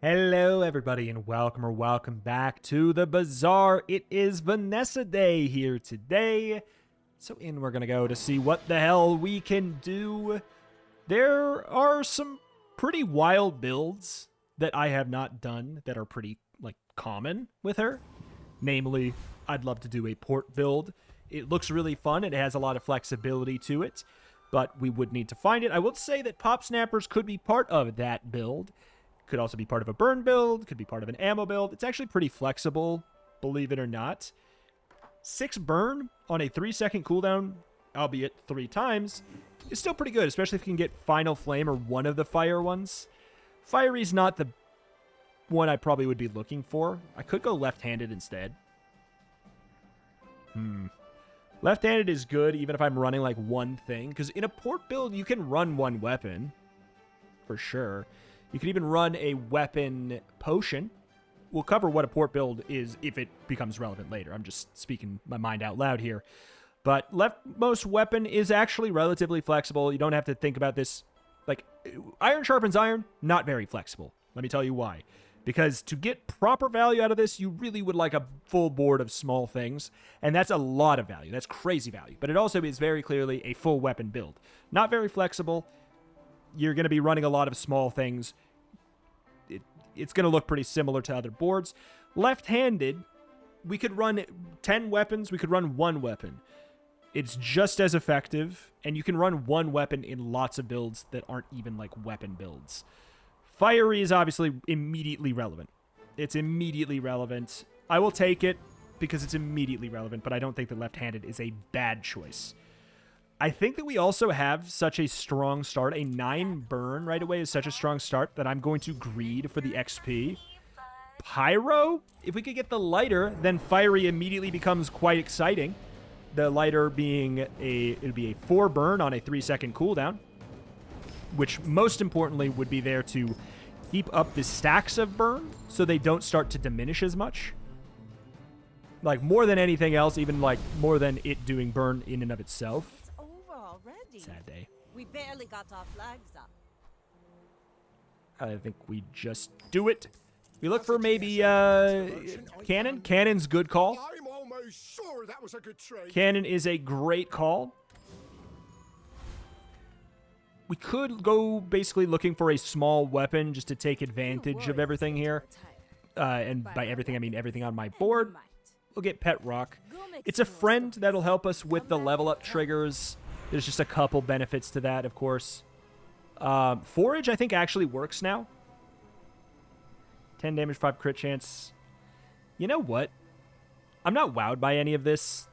Hello everybody and welcome back to the Bazaar. It is Vanessa Day here today. So we're gonna go to see what the hell we can do. There are some pretty wild builds that I have not done that are pretty common with her. Namely, I'd love to do a port build. It looks really fun. It has a lot of flexibility to it, but we would need to find it. I will say that pop snappers could be part of that build. Could also be part of a burn build, could be part of an ammo build. It's actually pretty flexible, believe it or not. 6 burn on a 3-second cooldown, albeit 3 times, is still pretty good, especially if you can get Final Flame or one of the fire ones. Fiery's not the one I probably would be looking for. I could go left-handed instead. Left-handed is good, even if I'm running one thing, because in a port build, you can run one weapon, for sure. You can even run a weapon potion. We'll cover what a port build is if it becomes relevant later. I'm just speaking my mind out loud here. But leftmost weapon is actually relatively flexible. You don't have to think about this. Iron sharpens iron, not very flexible. Let me tell you why. Because to get proper value out of this, you really would like a full board of small things. And that's a lot of value. That's crazy value. But it also is very clearly a full weapon build. Not very flexible. You're going to be running a lot of small things. It's going to look pretty similar to other boards. Left-handed, we could run 10 weapons. We could run 1 weapon. It's just as effective, and you can run 1 weapon in lots of builds that aren't even weapon builds. Fiery is obviously immediately relevant. It's immediately relevant. I will take it because it's immediately relevant, but I don't think that left-handed is a bad choice. I think that we also have such a strong start. A 9 burn right away is such a strong start that I'm going to greed for the XP. Pyro, if we could get the lighter, then Fiery immediately becomes quite exciting. The lighter being it'd be a 4 burn on a 3-second cooldown, which most importantly would be there to keep up the stacks of burn so they don't start to diminish as much. More than anything else, even more than it doing burn in and of itself. Sad day. We barely got our flags up. I think we just do it. We look for maybe Cannon. Cannon's good call. I'm almost sure that was a good trade. Cannon is a great call. We could go basically looking for a small weapon just to take advantage of everything here. And by everything, I mean everything on my board. We'll get Pet Rock. It's a friend that'll help us with the level up triggers. There's just a couple benefits to that, of course. Forage, I think, actually works now. 10 damage, 5 crit chance. You know what? I'm not wowed by any of this.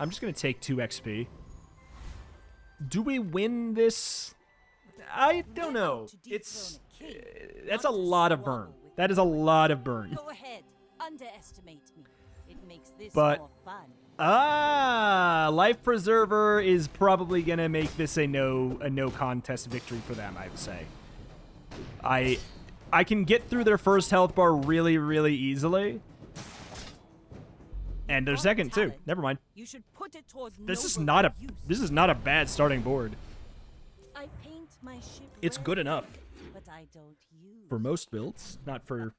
I'm just going to take 2 XP. Do we win this? I don't know. That's a lot of burn. That is a lot of burn. Go ahead. Underestimate me. It makes this But more fun. Life Preserver is probably going to make this a no contest victory for them, I would say. I can get through their first health bar really, really easily. And their second too. Never mind. You should put it towards This is not a bad starting board. I paint my ship It's good enough but I don't use. for most builds, not for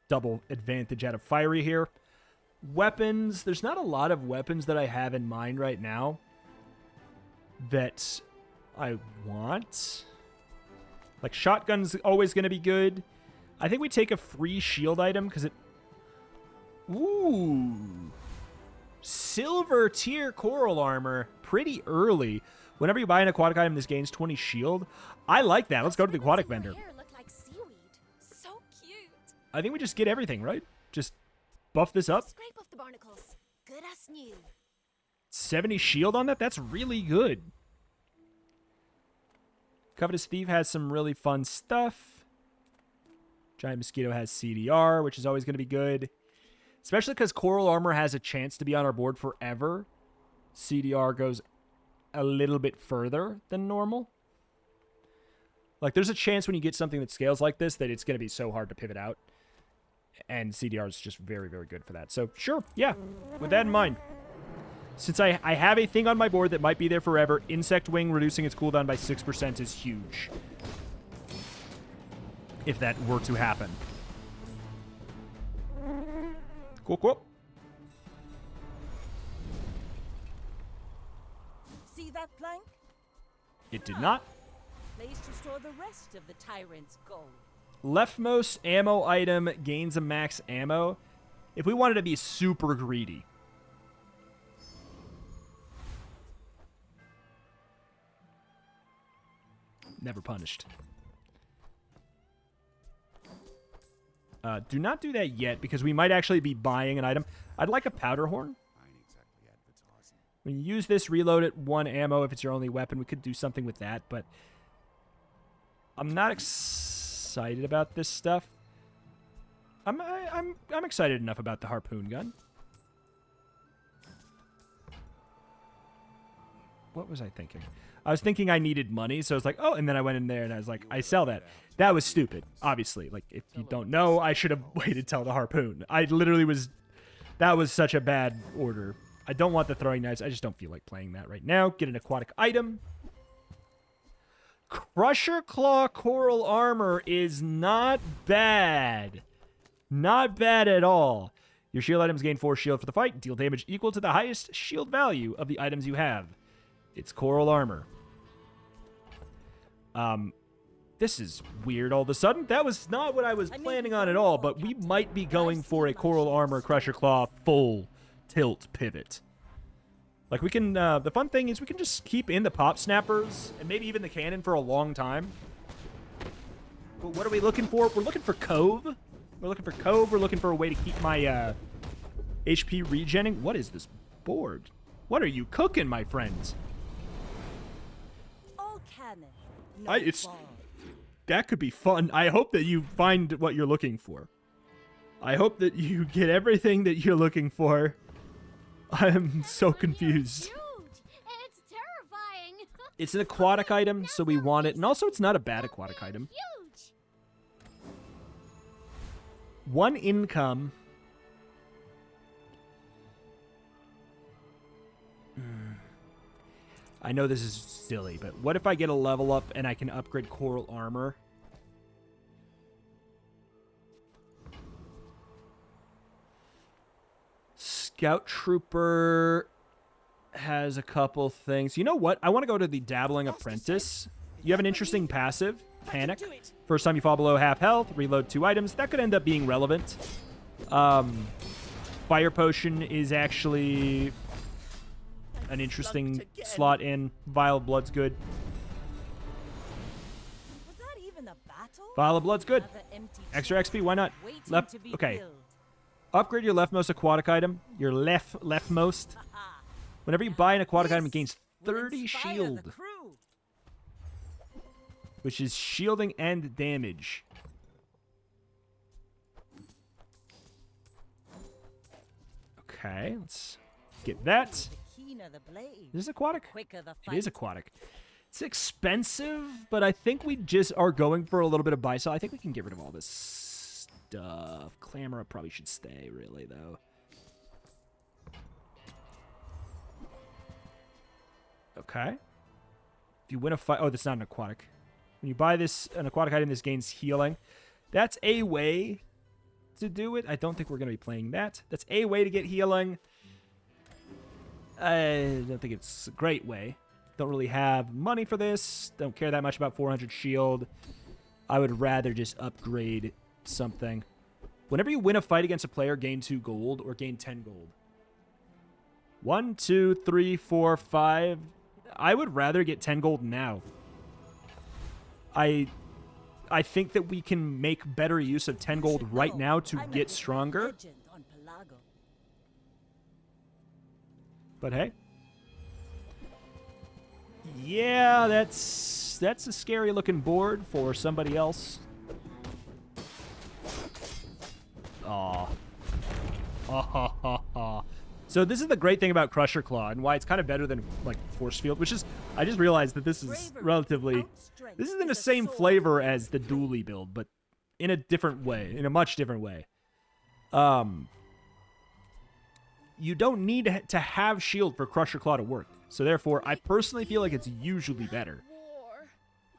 double advantage out of Fiery here. Weapons, there's not a lot of weapons that I have in mind right now that I want. Shotgun's always going to be good. I think we take a free shield item because it... Ooh. Silver tier coral armor pretty early. Whenever you buy an aquatic item, this gains 20 shield. I like that. Let's go to the aquatic vendor. So cute. I think we just get everything, right? Just buff this up. Scrape off the barnacles. Good as new. 70 shield on that? That's really good. Covetous Thief has some really fun stuff. Giant Mosquito has CDR, which is always going to be good. Especially because Coral Armor has a chance to be on our board forever. CDR goes a little bit further than normal. There's a chance when you get something that scales like this that it's going to be so hard to pivot out. And CDR is just very, very good for that. So, sure, yeah, with that in mind. Since I have a thing on my board that might be there forever, Insect Wing reducing its cooldown by 6% is huge. if that were to happen. Cool, cool. See that plank? It did not. Place to store the rest of the tyrant's gold. Leftmost ammo item gains a max ammo. If we wanted to be super greedy. Never punished. Do not do that yet, because we might actually be buying an item. I'd like a powder horn. When you use this, reload it 1 ammo if it's your only weapon. We could do something with that, but I'm not excited about this stuff. I'm excited enough about the harpoon gun. What was I thinking? I was thinking I needed money, so I was like, oh, and then I went in there and I was like, I sell that. That was stupid, obviously. Like, if you don't know, I should have waited till the harpoon. I literally was... That was such a bad order. I don't want the throwing knives. I just don't feel like playing that right now. Get an aquatic item. Crusher Claw Coral Armor is not bad. Not bad at all. Your shield items gain 4 shield for the fight. Deal damage equal to the highest shield value of the items you have. It's Coral Armor. This is weird all of a sudden. That was not what I was planning on at all, but we might be going for a Coral Armor Crusher Claw full tilt pivot. Like, we can, the fun thing is we can just keep in the pop snappers and maybe even the cannon for a long time. But what are we looking for? We're looking for Cove. We're looking for Cove. We're looking for a way to keep my HP regenning. What is this board? What are you cooking, my friends? All cannon. No It's... ball. That could be fun. I hope that you find what you're looking for. I hope that you get everything that you're looking for. I'm so confused. Huge. It's terrifying. It's an aquatic item, so we want it. And also, it's not a bad aquatic item. Huge. 1 income. I know this is silly, but what if I get a level up and I can upgrade Coral Armor? Scout Trooper has a couple things. You know what? I want to go to the Dabbling Apprentice. You have an interesting passive, Panic. First time you fall below half health, reload 2 items. That could end up being relevant. Fire Potion is actually an interesting slot in. Vial of Blood's good. Was that even a battle? Vial of Blood's good. Another empty Extra XP, why not? waiting Left. to be Okay. filled. Upgrade your leftmost aquatic item. Your leftmost. Whenever you buy an aquatic item, it gains Will 30 inspire the shield, crew. which is shielding and damage. Okay, let's get that. The keener the blade, Is this aquatic? quicker the It fight. is aquatic. It's expensive, but I think we just are going for a little bit of buy sell. I think we can get rid of all this stuff. Clamora probably should stay, really, though. Okay. If you win a fight... Oh, that's not an aquatic. When you buy this an aquatic item, this gains healing. That's a way to do it. I don't think we're going to be playing that. That's a way to get healing. I don't think it's a great way. Don't really have money for this. Don't care that much about 400 shield. I would rather just upgrade something. Whenever you win a fight against a player, gain 2 gold or gain 10 gold. 1, 2, 3, 4, 5. I would rather get 10 gold now. I think that we can make better use of 10 gold right now to I met get the stronger. legend on Pelago. But hey. Yeah, that's a scary looking board for somebody else. Aw. So this is the great thing about Crusher Claw and why it's kind of better than like Force Field, which is I just realized that this is relatively this is in the same flavor as the Dually build, but in a different way, in a much different way. You don't need to have shield for Crusher Claw to work. So therefore, I personally feel like it's usually better.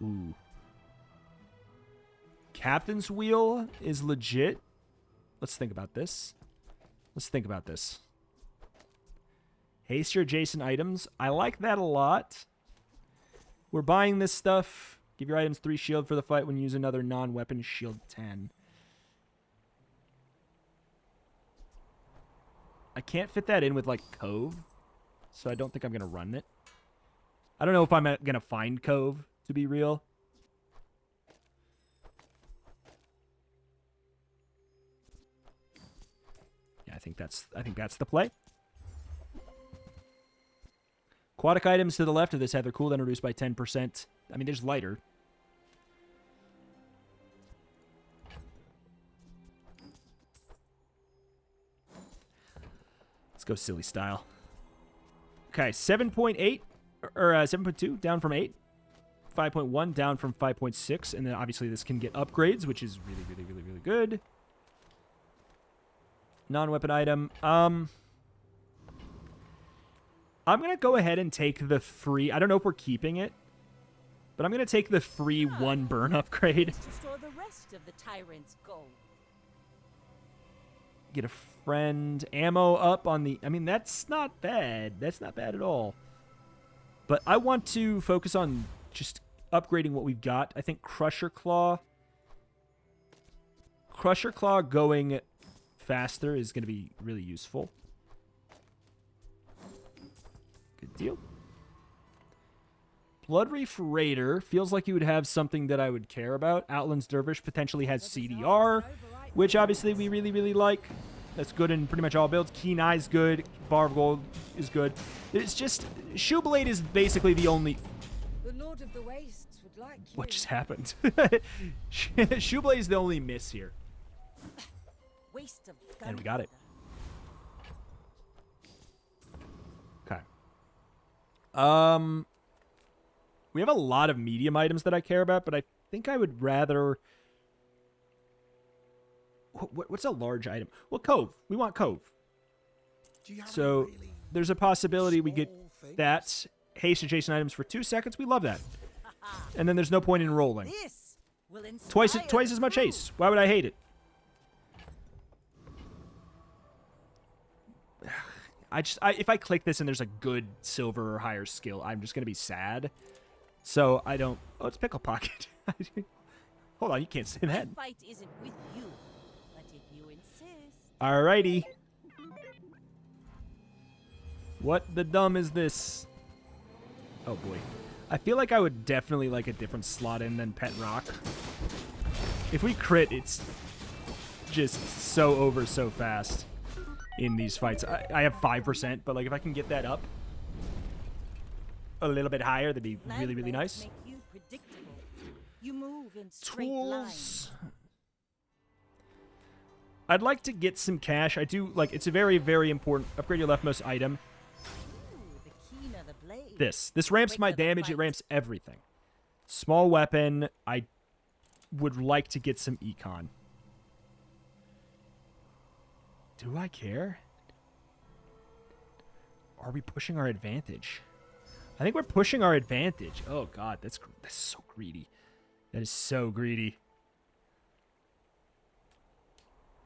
War. Ooh. Captain's Wheel is legit. Let's think about this. Let's think about this. Haste your adjacent items. I like that a lot. We're buying this stuff. Give your items 3 shield for the fight when you use another non-weapon shield 10. I can't fit that in with, like, Cove, so I don't think I'm going to run it. I don't know if I'm going to find Cove, to be real. Yeah, I think that's the play. Aquatic items to the left of this have their cooldown reduced by 10%. I mean, there's lighter. Let's go silly style. Okay, 7.8 or 7.2 down from 8. 5.1 down from 5.6, and then obviously this can get upgrades, which is really, really, really, really good. Non-weapon item. I'm gonna go ahead and take the free. I don't know if we're keeping it, but I'm gonna take the free 1 burn upgrade. To store the rest of the tyrant's gold. Get a friend. Ammo up on the... I mean, that's not bad. That's not bad at all. But I want to focus on just upgrading what we've got. I think Crusher Claw. Crusher Claw going faster is going to be really useful. Good deal. Bloodreef Raider feels like you would have something that I would care about. Outlands Dervish potentially has CDR, which obviously we really, really like. That's good in pretty much all builds. Keen Eye is good. Bar of Gold is good. It's just... Shoeblade is basically the only... The Lord of the Wastes would like you. What just happened? Shoeblade is the only miss here. Waste of And we got it. Okay. We have a lot of medium items that I care about, but I think I would rather... What's a large item? Well, Cove. We want Cove. So there's a possibility we get that. Haste adjacent items for 2 seconds. We love that. And then there's no point in rolling. This will Twice inspire as much crew. haste. Why would I hate it? If I click this and there's a good silver or higher skill, I'm just gonna be sad. So I don't. Oh, it's Pickle Pocket. Hold on, you can't say that. The fight isn't with you, but if you insist. Alrighty. What the dumb is this? Oh boy. I feel like I would definitely like a different slot in than Pet Rock. If we crit, it's just so over so fast in these fights. I have 5%, but like if I can get that up a little bit higher, that'd be really, really nice. Make you predictable. You move in straight Tools. lines. I'd like to get some cash. I do, like, it's a very, very important. Upgrade your leftmost item. Ooh, the keener the blade. This ramps my damage. It ramps everything. Small weapon. I would like to get some econ. Do I care? Are we pushing our advantage? I think we're pushing our advantage. Oh god, that's so greedy. That is so greedy.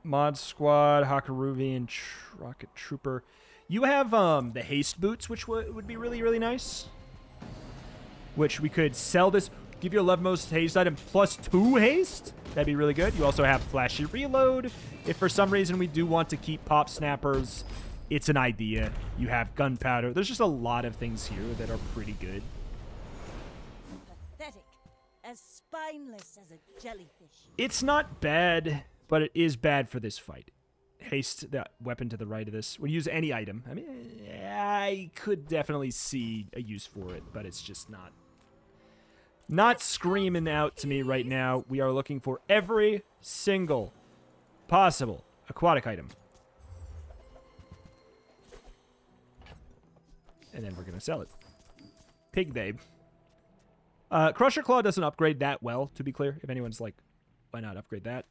Mod Squad, Hakaruvian, Rocket Trooper. You have the haste boots, which would be really, really nice. Which we could sell this, give you a leftmost haste item plus 2 haste. That'd be really good. You also have flashy reload. If for some reason we do want to keep pop snappers, it's an idea. You have gunpowder. There's just a lot of things here that are pretty good. Pathetic. As spineless as a jellyfish. It's not bad, but it is bad for this fight. Haste the weapon to the right of this. When you use any item, I mean, I could definitely see a use for it, but it's just not screaming out to me right now. We are looking for every single possible aquatic item. And then we're going to sell it. Pig babe. Crusher Claw doesn't upgrade that well, to be clear. If anyone's like, why not upgrade that?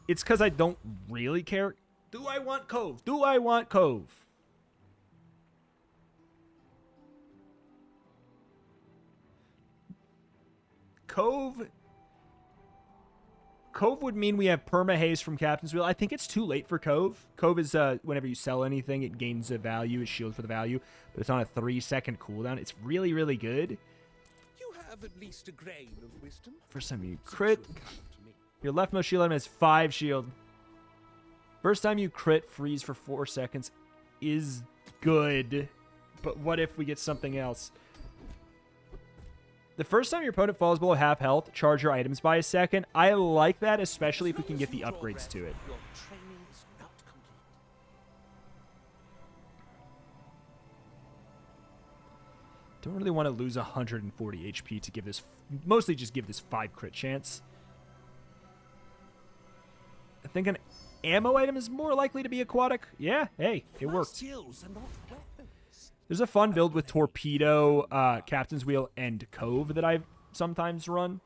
It's because I don't really care. Do I want Cove? Do I want Cove? Cove Cove would mean we have perma-haste from Captain's Wheel. I think it's too late for Cove. Cove is whenever you sell anything, it gains a value, a shield for the value, but it's on a 3-second cooldown. It's really, really good. You have at least a grain of wisdom. First time you crit, your leftmost shield item has 5 shield. First time you crit, freeze for 4 seconds is good, but what if we get something else? The first time your opponent falls below half health, charge your items by a second. I like that, especially if we can get the upgrades to it. Your training is not complete. Don't really want to lose 140 HP to give this, mostly just give this 5 crit chance. I think an ammo item is more likely to be aquatic. Yeah, hey, it worked. Skills are not weapons. There's a fun build with Torpedo, Captain's Wheel, and Cove that I sometimes run.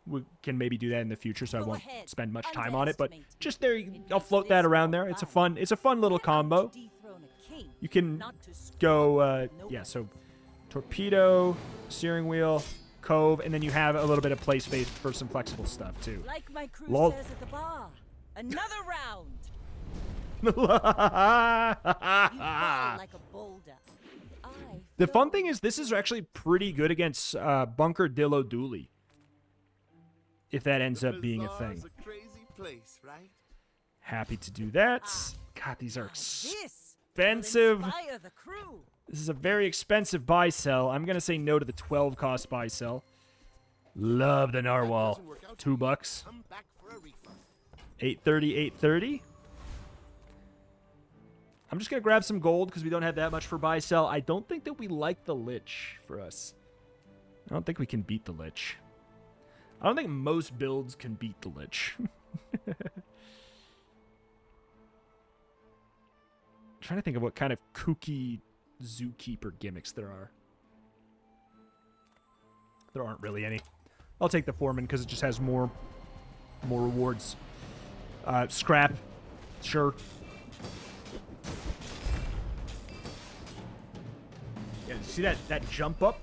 We can maybe do that in the future, so I won't spend much time on it. But just there, I'll float that around there. It's a fun little combo. You can go, yeah. So Torpedo, Steering Wheel, Cove, and then you have a little bit of play space for some flexible stuff too. Like my crew Lol. says at the bar, another round. The You fall like a boulder. fun thing is this is actually pretty good against Bunker Dillo Dooley. If that ends up being a thing. A crazy place, right? Happy to do that. God, these are This expensive. will inspire the crew. This is a very expensive buy sell. I'm going to say no to the 12 cost buy sell. Love the Narwhal. $2. Come back for a refund. 830, 830. I'm just going to grab some gold because we don't have that much for buy sell. I don't think that we like the Lich for us. I don't think we can beat the Lich. I don't think most builds can beat the Lich. Trying to think of what kind of kooky Zookeeper gimmicks there are. There aren't really any. I'll take the Foreman because it just has more rewards. Scrap. Sure. Yeah, see that jump up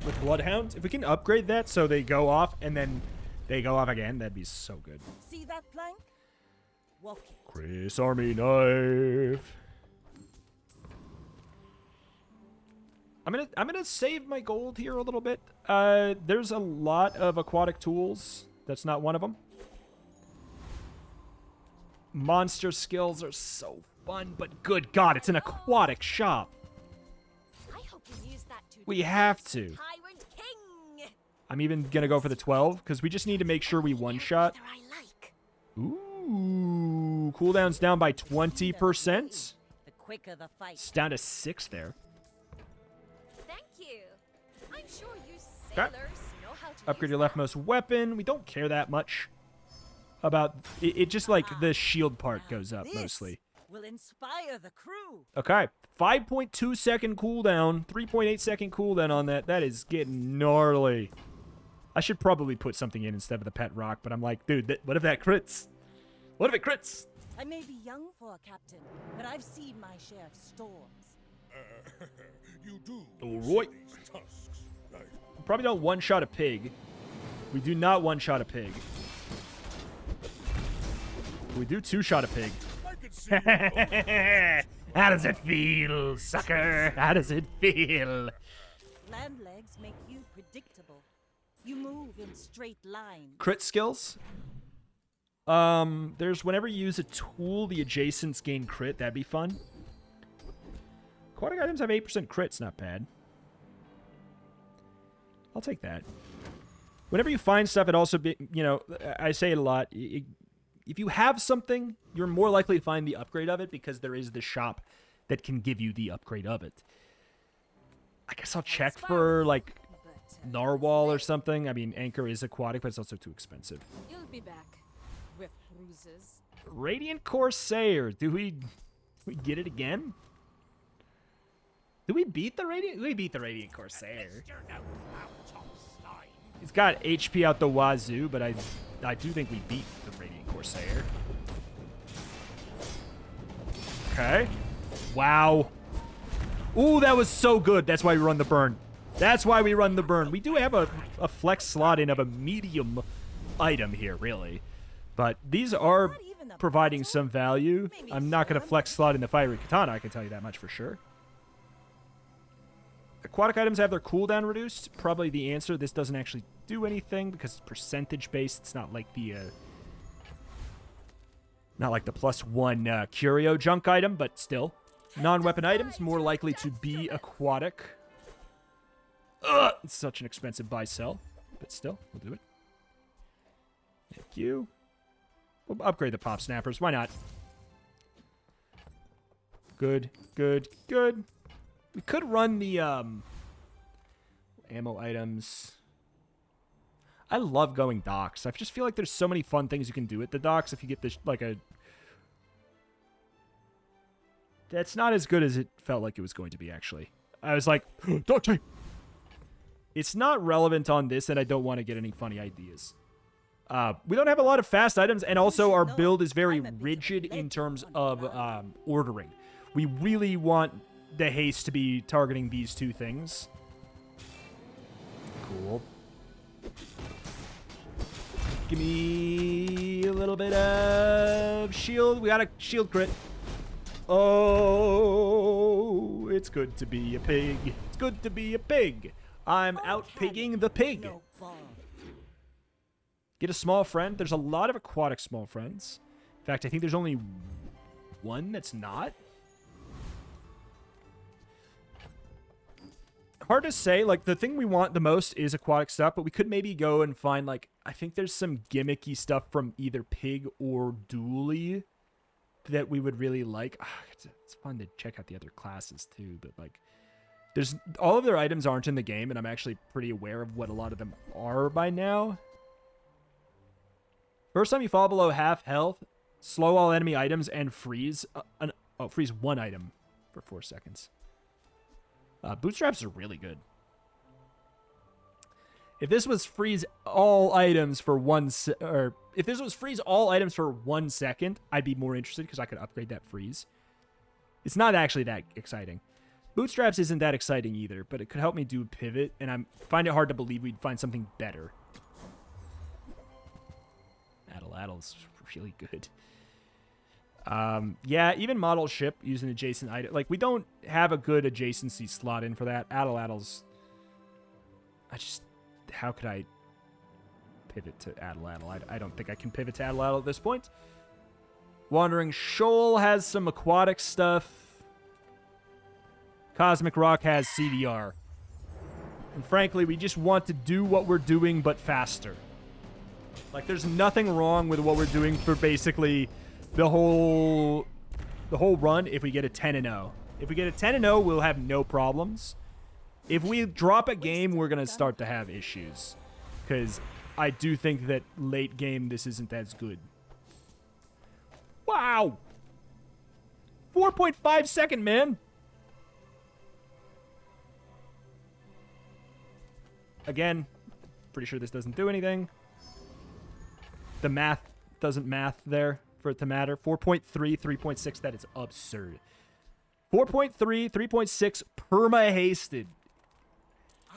with Bloodhounds? If we can upgrade that so they go off and then they go off again, that'd be so good. See that plank? Walk it. Chris Army Knife. I'm gonna save my gold here a little bit. There's a lot of aquatic tools. That's not one of them. Monster skills are so fun, but good God, it's an aquatic shop. I hope you use that to We have to. Tyrant King. I'm even gonna go for the 12 because we just need to make sure we one-shot. Whether I like. Ooh, cooldown's down by 20%. The quicker the fight. It's down to 6 there. Thank you. I'm sure you Okay. sailors know how to Upgrade use your that. leftmost weapon. We don't care that much about it. It just like the shield part goes up This mostly. will inspire the crew. Okay, 5.2 second cooldown, 3.8 second cooldown on that. That is getting gnarly. I should probably put something in instead of the pet rock, but I'm like, dude, what if that crits? What if it crits? I may be young for a captain, but I've seen my share of storms. You do. All right. see these tusks, right? We probably don't one-shot a pig. We do not one-shot a pig. We do two-shot a pig. I could see you How does it feel, sucker? How does it feel? Land legs make you predictable. You move in straight lines. Crit skills. There's whenever you use a tool, the adjacents gain crit. That'd be fun. Aquatic items have 8% crits. Not bad. I'll take that. Whenever you find stuff, it also be, you know, I say it a lot. If you have something, you're more likely to find the upgrade of it because there is the shop that can give you the upgrade of it. I guess I'll check for, like, Narwhal or something. I mean, Anchor is aquatic, but it's also too expensive. You'll be back with bruises. Radiant Corsair. Do we get it again? Do we beat the Radiant? We beat the Radiant Corsair. It's got HP out the wazoo, but I do think we beat the Radiant Corsair. Okay. Wow. Ooh, that was so good. That's why we run the burn. That's why we run the burn. We do have a flex slot in of a medium item here, really. But these are Not even a providing battle? some value. Maybe I'm not going to some. flex slot in the fiery katana, I can tell you that much for sure. Aquatic items have their cooldown reduced. Probably the answer. This doesn't actually do anything because it's percentage based. It's not like the +1 curio junk item, but still. Non-weapon items more likely to be aquatic. Ugh, it's such an expensive buy sell, but still, we'll do it. Thank you. We'll upgrade the pop snappers. Why not? Good, good, good. We could run the ammo items. I love going docks. I just feel like there's so many fun things you can do at the docks if you get this, like a... That's not as good as it felt like it was going to be, actually. I was like, dock tape! It's not relevant on this, and I don't want to get any funny ideas. We don't have a lot of fast items, and also our build is very rigid in terms of ordering. We really want the haste to be targeting these two things. Cool. Give me a little bit of shield. We got a shield crit. Oh, it's good to be a pig. It's good to be a pig. I'm out pigging the pig. No ball. Get a small friend. There's a lot of aquatic small friends. In fact, I think there's only one that's not. Hard to say. Like, the thing we want the most is aquatic stuff, but we could maybe go and find, like, I think there's some gimmicky stuff from either Pig or Dooley that we would really like. It's fun to check out the other classes, too, but, like, there's all of their items aren't in the game, and I'm actually pretty aware of what a lot of them are by now. First time you fall below half health, slow all enemy items, and freeze. Freeze one item for 4 seconds. Bootstraps are really good. If this was freeze all items for if this was freeze all items for 1 second, I'd be more interested because I could upgrade that freeze. It's not actually that exciting. Bootstraps isn't that exciting either, but it could help me do pivot, and I find it hard to believe we'd find something better. Addle's really good. Yeah, even model ship using adjacent item. Like, we don't have a good adjacency slot in for that. Addle's... How could I pivot to Addle? I don't think I can pivot to Addle at this point. Wandering Shoal has some aquatic stuff. Cosmic Rock has CDR. And frankly, we just want to do what we're doing, but faster. Like, there's nothing wrong with what we're doing for basically the whole run if we get a 10-0. If we get a 10-0, we'll have no problems. If we drop a game, we're going to start to have issues. Because I do think that late game, this isn't as good. Wow! 4.5 second, man! Again, pretty sure this doesn't do anything. The math doesn't math there for it to matter. 4.3, 3.6, that is absurd. 4.3, 3.6, perma-hasted.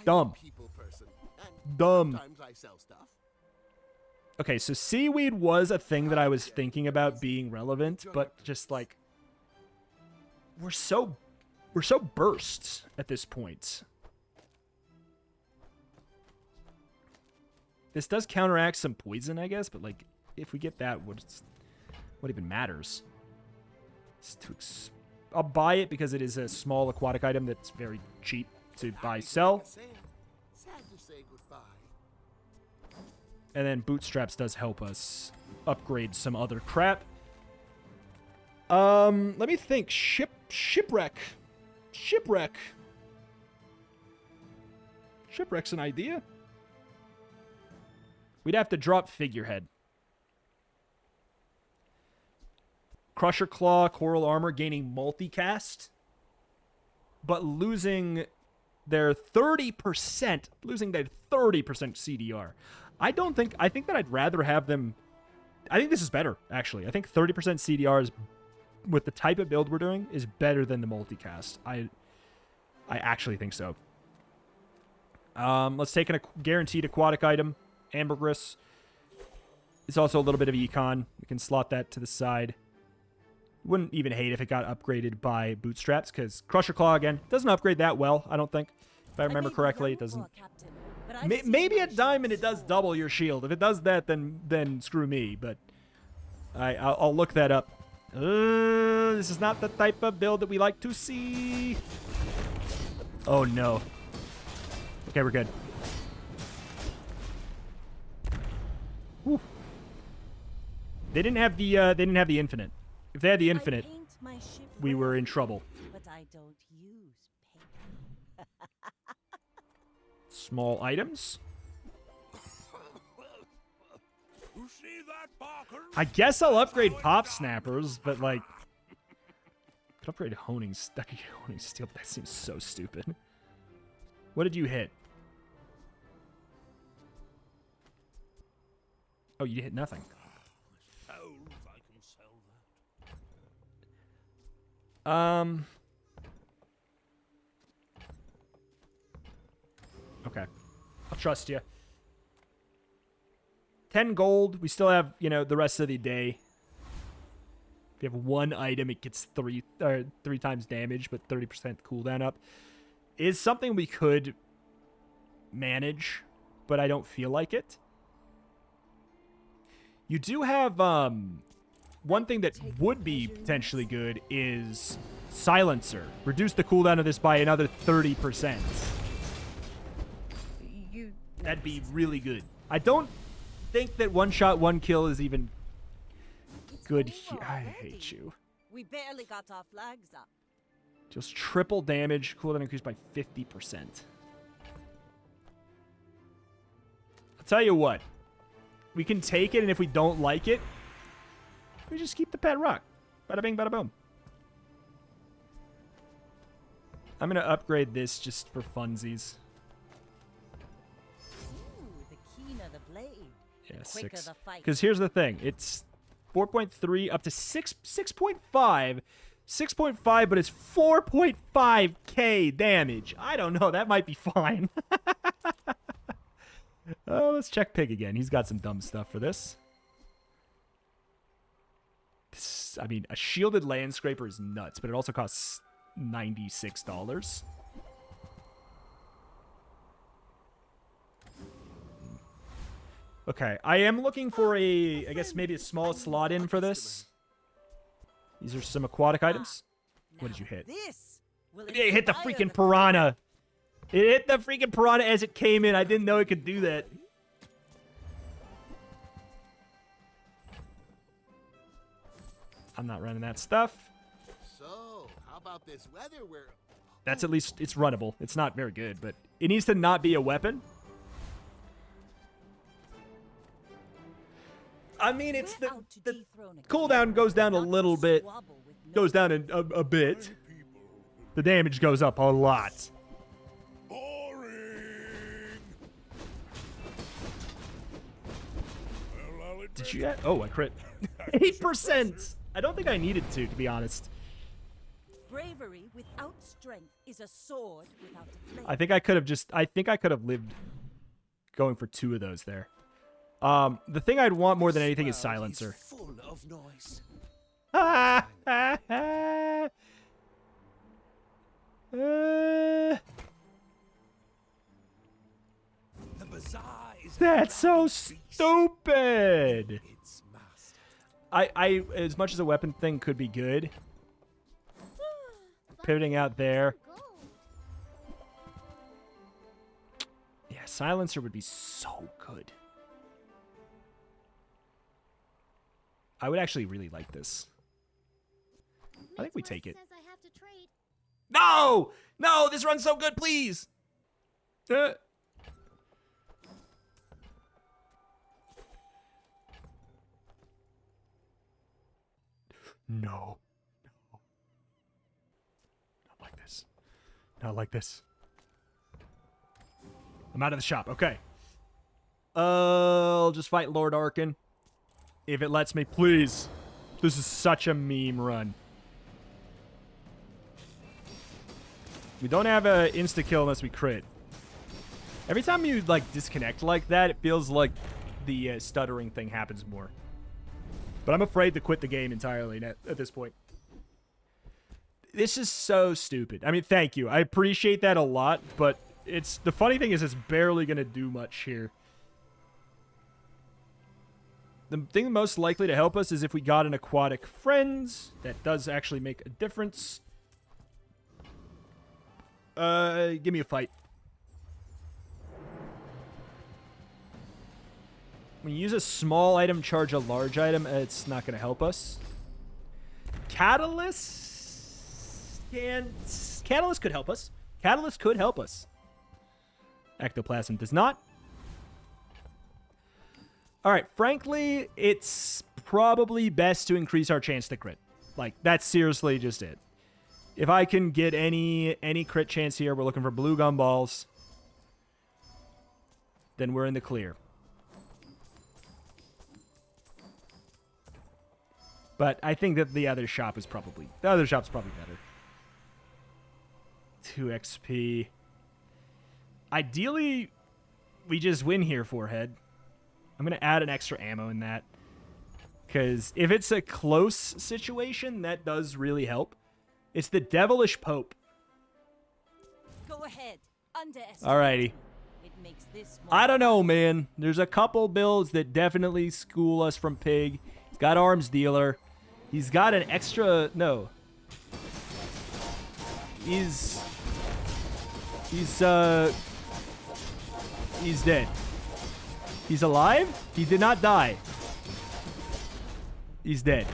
Dumb. People person, and Dumb. sometimes I sell stuff. Okay, so seaweed was a thing that I was thinking about being relevant, but just like we're so burst at this point. This does counteract some poison, I guess, but like if we get that, what even matters? I'll buy it because it is a small aquatic item that's very cheap to buy sell. Sad to say goodbye. And then Bootstraps does help us upgrade some other crap. Let me think. Shipwreck. Shipwreck's an idea. We'd have to drop Figurehead. Crusher Claw, Coral Armor gaining multicast, but losing their 30%. Losing their 30% CDR. I think that I'd rather have them. I think this is better, actually. I think 30% CDR is, with the type of build we're doing, is better than the multicast. I actually think so. Let's take a guaranteed aquatic item. Ambergris. It's also a little bit of econ. We can slot that to the side. Wouldn't even hate if it got upgraded by bootstraps, because Crusher Claw, again, doesn't upgrade that well, I don't think. If I remember correctly, it doesn't. Maybe at Diamond it does double your shield. If it does that, then screw me, but I'll look that up. This is not the type of build that we like to see. Oh, no. Okay, we're good. Whew. They didn't have the infinite. If they had the infinite, we were in trouble. But I don't use paint. Small items. You see that, Barker? I guess I'll upgrade Pop Snappers, but like, could upgrade Honing Steel. But that seems so stupid. What did you hit? Oh, you hit nothing. I can sell that. Okay. I'll trust you. 10 gold. We still have, you know, the rest of the day. If you have one item, it gets three times damage, but 30% cooldown up. Is something we could manage, but I don't feel like it. You do have, one thing that would be potentially good is Silencer. Reduce the cooldown of this by another 30%. That'd be really good. I don't think that one shot, one kill is even good here. I hate you. We barely got our flags up. Just triple damage, cooldown increased by 50%. I'll tell you what. We can take it, and if we don't like it, we just keep the pet rock. Bada bing, bada boom. I'm going to upgrade this just for funsies. Ooh, the keener the blade. Yeah, Quicker 6. the fight. Because here's the thing. It's 4.3 up to 6.5. 6.5, but it's 4.5k damage. I don't know. That might be fine. Oh, let's check Pig again. He's got some dumb stuff for this. I mean, a shielded land scraper is nuts, but it also costs $96. Okay, I am looking for I guess maybe a small slot in for this. These are some aquatic items. What did you hit? This will It hit the inspire freaking piranha. It hit the freaking piranha as it came in. I didn't know it could do that. I'm not running that stuff. So, how about this weather where... That's at least, it's runnable. It's not very good, but it needs to not be a weapon. I mean, it's We're the out to dethrone a cooldown goes down a not little to bit. squabble with no Goes down a bit. The damage goes up a lot. Boring. Well, Did you get? Oh, I crit. 8%. I don't think I needed to be honest. bravery without strength is a sword without a blade. I think I could have lived going for 2 of those there. The thing I'd want more than anything is Silencer. Full of noise. The Bazaar is That's so stupid. its master. I as much as a weapon thing could be good. Pivoting out there. Yeah, Silencer would be so good. I would actually really like this. I think we take it. No! No, this run's so good, please! No. No. Not like this. Not like this. I'm out of the shop. Okay. I'll just fight Lord Arkin. If it lets me, please. This is such a meme run. We don't have a insta-kill unless we crit. Every time you, like, disconnect like that, it feels like the stuttering thing happens more. But I'm afraid to quit the game entirely at this point. This is so stupid. I mean, thank you. I appreciate that a lot, but the funny thing is it's barely going to do much here. The thing most likely to help us is if we got an aquatic friend. That does actually make a difference. Give me a fight. When you use a small item, charge a large item, it's not going to help us. Catalyst could help us. Catalyst could help us. Ectoplasm does not. All right, frankly, it's probably best to increase our chance to crit. Like, that's seriously just it. If I can get any crit chance here, we're looking for blue gumballs, then we're in the clear. But I think that the other shop is probably... The other shop's probably better. 2 XP. Ideally, we just win here, Forehead. I'm going to add an extra ammo in that. Because if it's a close situation, that does really help. It's the Devilish Pope. Go ahead. Underestimate. Alrighty. It makes this more I don't know, man. There's a couple builds that definitely school us from Pig. He's got Arms Dealer. He's got an extra... No. He's dead. He's alive? He did not die. He's dead.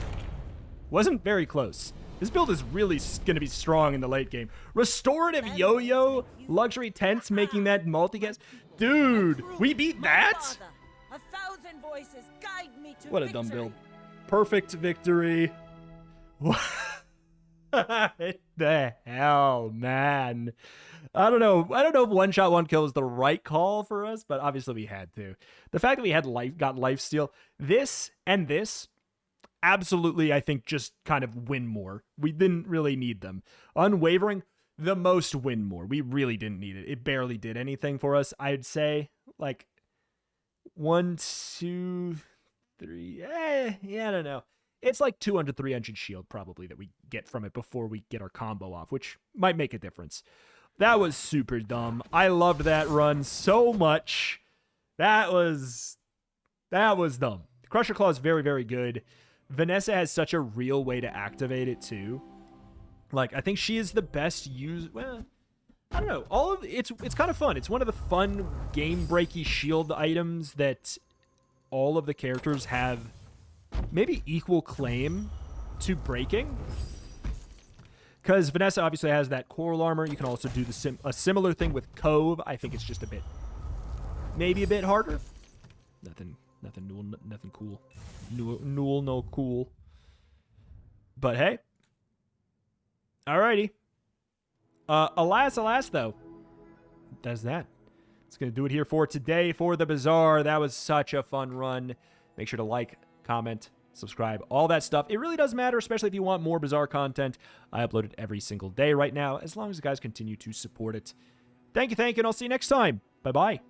Wasn't very close. This build is really going to be strong in the late game. Restorative Yo-Yo, Luxury Tents, making that multicast. Dude, we beat that? Father, 1,000 voices guide me to What a victory. dumb build. Perfect victory. What the hell, man? I don't know if one shot, one kill is the right call for us, but obviously we had to. The fact that we had got lifesteal, this and this, absolutely, I think, just kind of win more. We didn't really need them. Unwavering, the most win more. We really didn't need it. It barely did anything for us. I'd say, like, 1, 2, 3. Yeah, I don't know. It's like 200, 300 shield probably that we get from it before we get our combo off, which might make a difference. That was super dumb. I loved that run so much. That was dumb. Crusher Claw is very, very good. Vanessa has such a real way to activate it too. Like, I think she is the best use. Well, I don't know. It's kind of fun. It's one of the fun game breaky shield items that all of the characters have maybe equal claim to breaking. Because Vanessa obviously has that coral armor. You can also do a similar thing with Cove. I think it's just maybe a bit harder. Nothing cool. No cool. But hey. Alrighty. Alas, though. That's that. It's going to do it here for today for the Bazaar. That was such a fun run. Make sure to like, comment, subscribe, all that stuff. It really does matter, especially if you want more Bazaar content. I upload it every single day right now, as long as you guys continue to support it. Thank you, and I'll see you next time. Bye-bye.